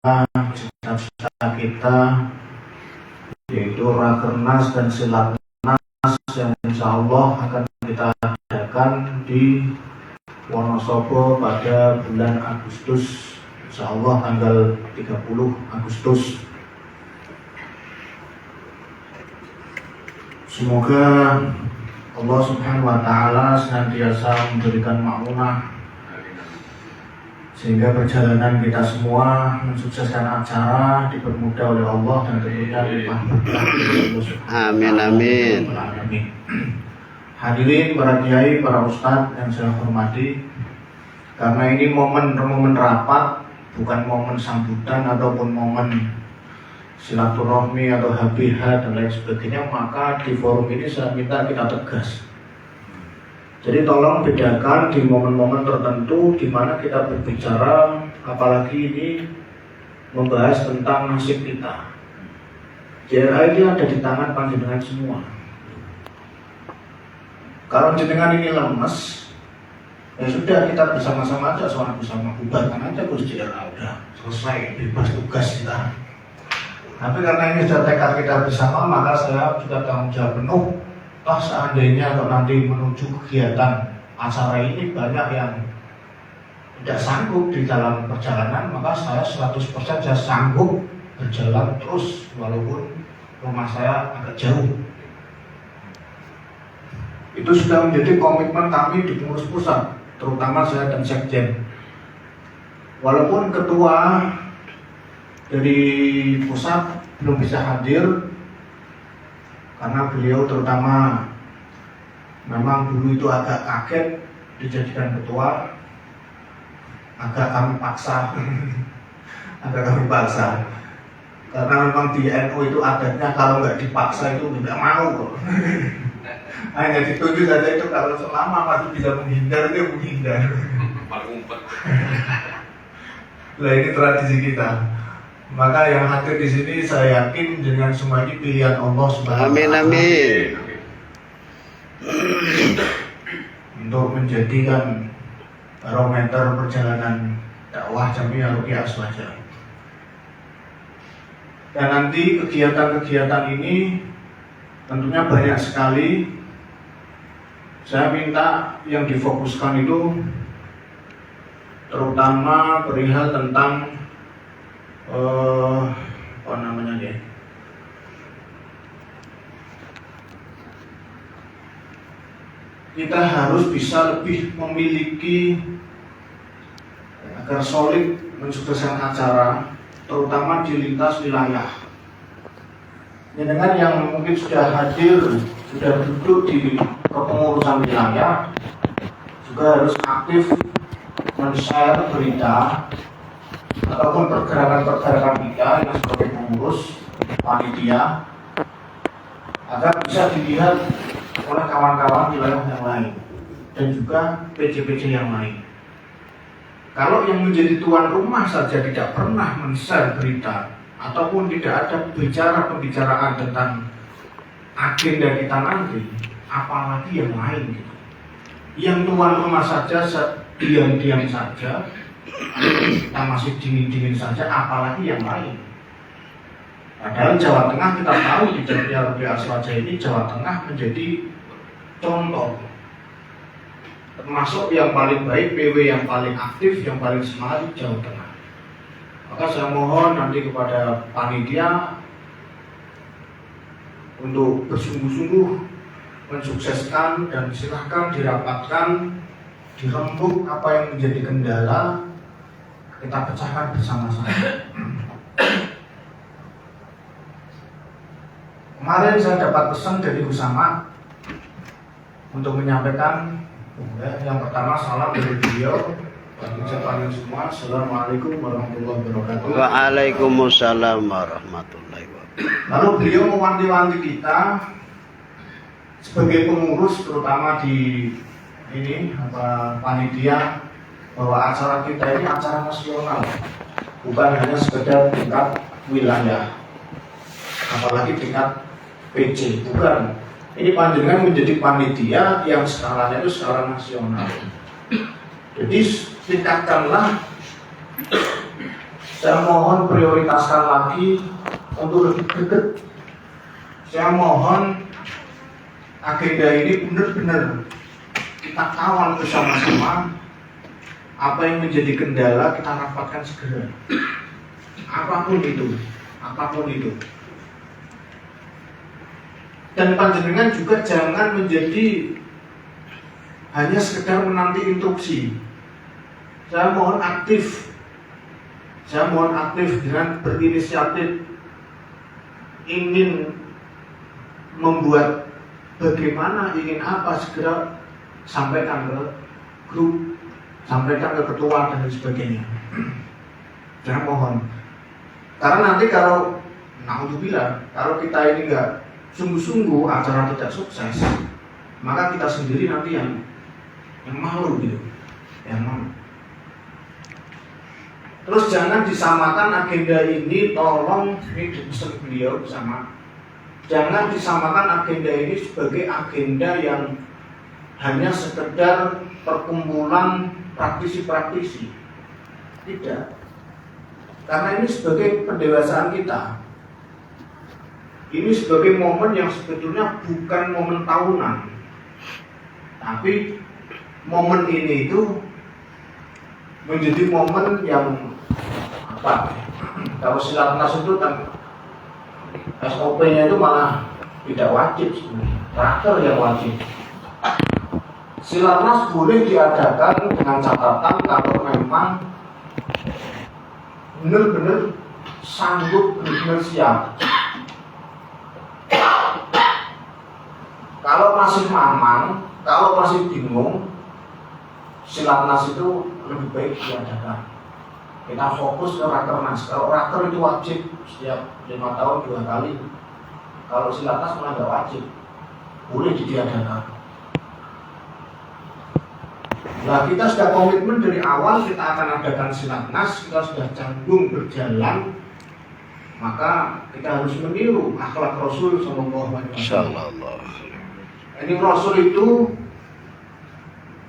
cita-cita kita, yaitu Rakernas dan Silatnas yang insya Allah akan kita adakan di Wonosobo pada bulan Agustus, insya Allah tanggal 30 Agustus. Semoga Allah Subhanahu wa Ta'ala senantiasa memberikan makmunah sehingga perjalanan kita semua mensukseskan acara dipermudah oleh Allah dan tentunya limpah berkah. Amin amin. Hadirin para kiai, para ustadz yang saya hormati, karena ini momen rapat, bukan momen sambutan ataupun momen silaturahmi atau HBH dan lain sebagainya, maka di forum ini saya minta kita tegas. Jadi tolong bedakan di momen-momen tertentu di mana kita berbicara, apalagi ini membahas tentang nasib kita. JLA ini ada di tangan panjenengan semua. Kalau jenengan ini lemes, ya sudah, kita bersama-sama aja, soal bersama bubarkan aja Gus JLA, udah selesai, bebas tugas kita. Tapi karena ini sudah tekad kita bersama, maka saya juga tanggung jawab penuh. Toh seandainya kalau nanti menuju kegiatan acara ini banyak yang tidak sanggup di dalam perjalanan, maka saya 100% saya sanggup berjalan terus walaupun rumah saya agak jauh. Itu sudah menjadi komitmen kami di pengurus pusat, terutama saya dan sekjen. Walaupun ketua dari pusat belum bisa hadir karena beliau terutama memang dulu itu agak kaget dijadikan ketua, agak kami paksa karena memang di NU itu adatnya kalau nggak dipaksa itu nggak mau kok. Hanya ditunjuk saja, itu kalau selama masih bisa menghindar dia menghindar. Nah ini tradisi kita. Maka yang hadir di sini saya yakin dengan semua ini pilihan Allah Subhanahu wa Ta'ala. Amin. Untuk menjadikan barometer perjalanan dakwah Jamiah Ruqyah Aswaja. Dan nanti kegiatan-kegiatan ini tentunya banyak sekali. Saya minta yang difokuskan itu terutama perihal tentang kita harus bisa lebih memiliki agar solid mensukseskan acara, terutama di lintas wilayah. Dengan yang mungkin sudah hadir, sudah duduk di kepengurusan wilayah, juga harus aktif men-share berita ataupun pergerakan-pergerakan kita yang sebagai pengurus panitia agar bisa dilihat oleh kawan-kawan wilayah yang lain dan juga PJ-PJ yang lain. Kalau yang menjadi tuan rumah saja tidak pernah men-share berita ataupun tidak ada pembicaraan tentang agenda kita nanti, apalagi yang lain gitu. Yang tuan rumah saja diam-diam saja, kita masih dingin-dingin saja, apalagi yang lain. Padahal Jawa Tengah kita tahu di Jamiah Ruqyah Aswaja ini Jawa Tengah menjadi contoh, termasuk yang paling baik, PW yang paling aktif, yang paling semangat di Jawa Tengah. Maka saya mohon nanti kepada panitia untuk bersungguh-sungguh mensukseskan dan silahkan dirapatkan, dirembuk apa yang menjadi kendala, kita pecahkan bersama-sama. Kemarin saya dapat pesan dari Usama untuk menyampaikan yang pertama salam dari beliau bagi kalian semua. Assalamualaikum warahmatullahi wabarakatuh. Waalaikumsalam warahmatullahi wabarakatuh. Lalu beliau mewanti-wanti kita sebagai pengurus, terutama di ini panitia, bahwa acara kita ini acara nasional, bukan hanya sekedar tingkat wilayah, apalagi tingkat PJ, bukan. Ini panjenengan menjadi panitia yang skalanya itu skala nasional. Jadi tingkatkanlah Saya mohon prioritaskan lagi untuk lebih dekat. Saya mohon agenda ini benar-benar kita kawal bersama-sama. Apa yang menjadi kendala kita rapatkan segera. Apapun itu. Dan panjenengan juga jangan menjadi hanya sekedar menanti instruksi. Saya mohon aktif dengan berinisiatif ingin membuat bagaimana, ingin apa, segera sampaikan ke grup, sampaikan ke ketua dan sebagainya. Saya mohon, karena nanti kalau naudzubillah, kalau kita ini enggak sungguh-sungguh acara tidak sukses, maka kita sendiri nanti yang malu gitu, yang malu. Terus jangan disamakan agenda ini, tolong ini dipesan beliau bersama. Jangan disamakan agenda ini sebagai agenda yang hanya sekedar perkumpulan praktisi-praktisi. Tidak. Karena ini sebagai pendewasaan kita. Ini sebagai momen yang sebetulnya bukan momen tahunan. Tapi momen ini itu menjadi momen yang apa? Kalau silatnas itu kan SOP-nya itu malah tidak wajib sebenarnya, terakhir yang wajib. Silatnas boleh diadakan dengan catatan kalau memang benar-benar sanggup, benar-benar siap. Kalau masih mamang, kalau masih bingung, silatnas itu lebih baik diadakan. Kita fokus ke rakernas. Kalau raker itu wajib setiap 5 tahun 2 kali. Kalau silatnas malah nggak wajib, boleh diadakan. Nah, kita sudah komitmen dari awal kita akan adakan silatnas, kita sudah canggung berjalan, maka kita harus meniru akhlak Rasul Sallallahu Alaihi Wasallam. Ini Rasul itu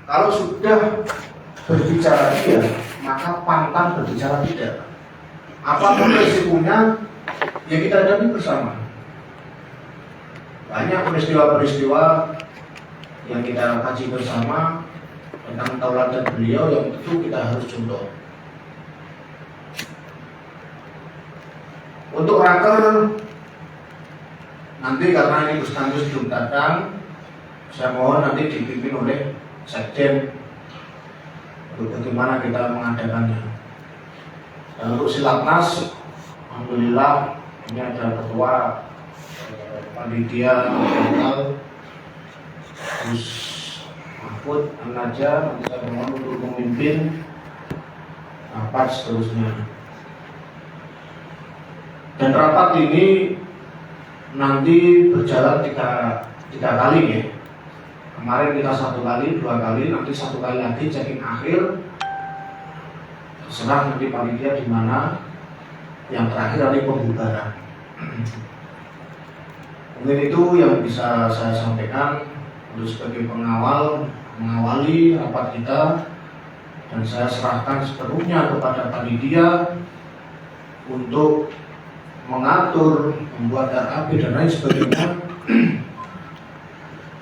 kalau sudah berbicara iya, maka pantang berbicara tidak. Apapun resikonya, ya kita hadapi bersama. Banyak peristiwa-peristiwa yang kita kaji bersama tentang tauladan beliau yang itu kita harus contoh. Untuk raker nanti karena ini Gus Tanggus belum datang, saya mohon nanti dipimpin oleh Sekjen untuk bagaimana kita mengadakannya. Dan untuk silatnas, alhamdulillah ini ada ketua panitia nasional Gus Mahfud An-Najjar, nanti saya mohon untuk memimpin rapat seterusnya. Dan rapat ini nanti berjalan tiga kali ya. Kemarin kita 1 kali, 2 kali, nanti 1 kali lagi check-in akhir. Terserah nanti panitia di mana. Yang terakhir nanti pembubaran. Mungkin itu yang bisa saya sampaikan untuk sebagai mengawali rapat kita, dan saya serahkan sepenuhnya kepada panitia untuk mengatur, membuat RAP dan lain sebagainya.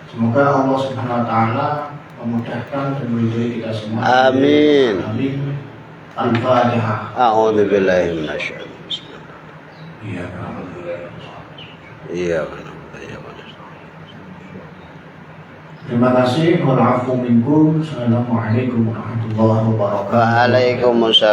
Semoga Allah Subhanahu wa taala memudahkan dan meridhai kita semua. Amin. Amin. Al-Fatihah. A'udzu billahi minasyaitonir rajim. Iya, Iya. terima kasih. Wa'alaikum minkum. Assalamualaikum warahmatullahi wabarakatuh. Waalaikumsalam.